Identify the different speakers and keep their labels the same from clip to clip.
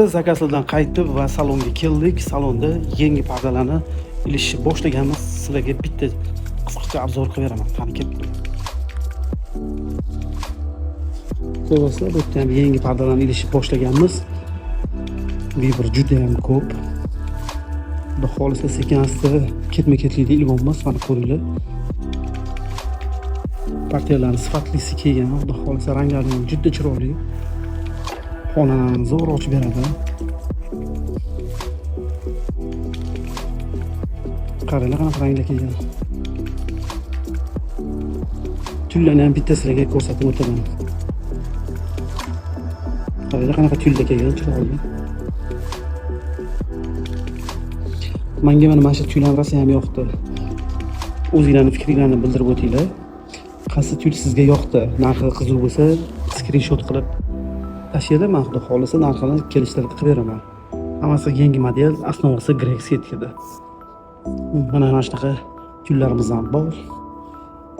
Speaker 1: Xulosasi zakazlardan qaytib va salonga keldik. Salonda yangi pardalarni ilishni boshlaganmiz. Sizlarga bitta qisqacha obzor qilib beraman. Qani kelib turing. Ko'rasizlar, bu yerda ham yangi pardalarni ilishni boshlaganmiz. Bir juda ham ko'p. Xudo xolisa sekin-asta ketma-ketlikda ilib mana ko'ringlar. Partiyalarni sifatlisi kelgan. Xudo xolisa ranglari ham juda chiroyli. Xonani zo'r ochib beradi. Qaranglar qanaqa ranglar kelgan. Tullarni ham bitta sizlarga ko'rsatib o'taman. Qaranglar qanaqa tullar kelgan, chiroyli. Menga mana shu tullar rosa ham yoqdi. O'zingizlarning fikringizni bildirib o'tinglar. Qaysi tul sizga yoqdi? Narxi qiziq bo'lsa, skrinshot qilib tashlaydi. Men xudo xolisa narxini kelishtirib qilib beraman. Hammasi yangi model, asnovasi Greg setkada. Mana shunaqa tullarimiz ham bor.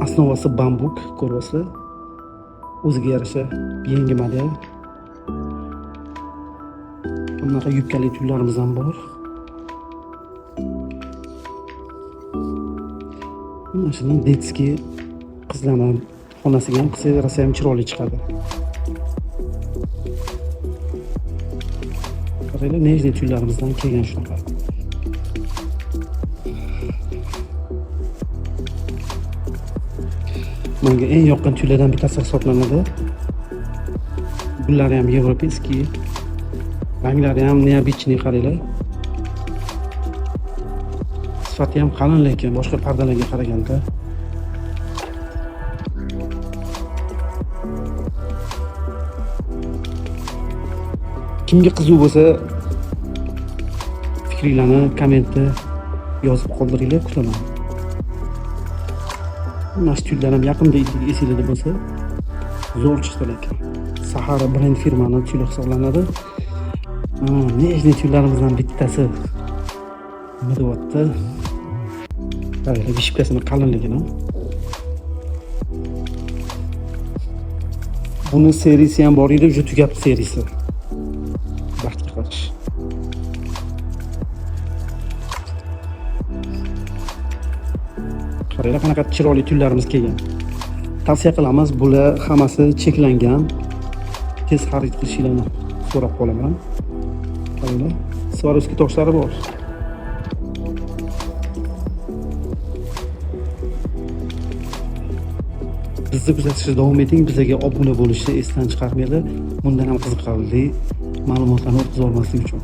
Speaker 1: Asnovasi bambuk, ko'ryapsizlar. O'ziga yarasha yangi model. Bunaqa yubkali tullarimiz ham bor. Mana shuni detski qizlarning xonasiga ham qilsa rosa ham chiroyli chiqadi. Qaranglar, nejli tullarimizdan kelgan shunaqa. Menga eng yoqqan tullardan bittasi hisoblanadi. Bular ham yevropeyskiy. Ranglari ham neobichniy, qaranglar. Sifati ham qalin, lekin boshqa pardalarga qaraganda kimga qiziq bo'lsa fikringizni kommentda yozib qoldiringlar, kutaman. Mana shu tullar ham yaqinda esingizda bo'lsa zo'r chiqdi, lekin Sahara brend firmaning tuli hisoblanadi. Nejli tullarimizdan bittasi nima deyapti? Qaranglar, vishkasini qalinligini. Buni seriyasi ham bor edi, juda tugab seriyasi. Baxtga qarash. Qaranglar, qanaqa chiroyli tullarimiz kelgan. Tavsiya qilamiz, bular hammasi cheklangan. Tez xarid qilishingizni so'rab qolaman. Qaranglar, Swarovski toshlari bor. Bizni kuzatishda davom eting, bizga obuna bo'lishni esdan chiqarmanglar. Bundan ham qiziqarli ma'lumotlarni o'tkazib olmaslik uchun.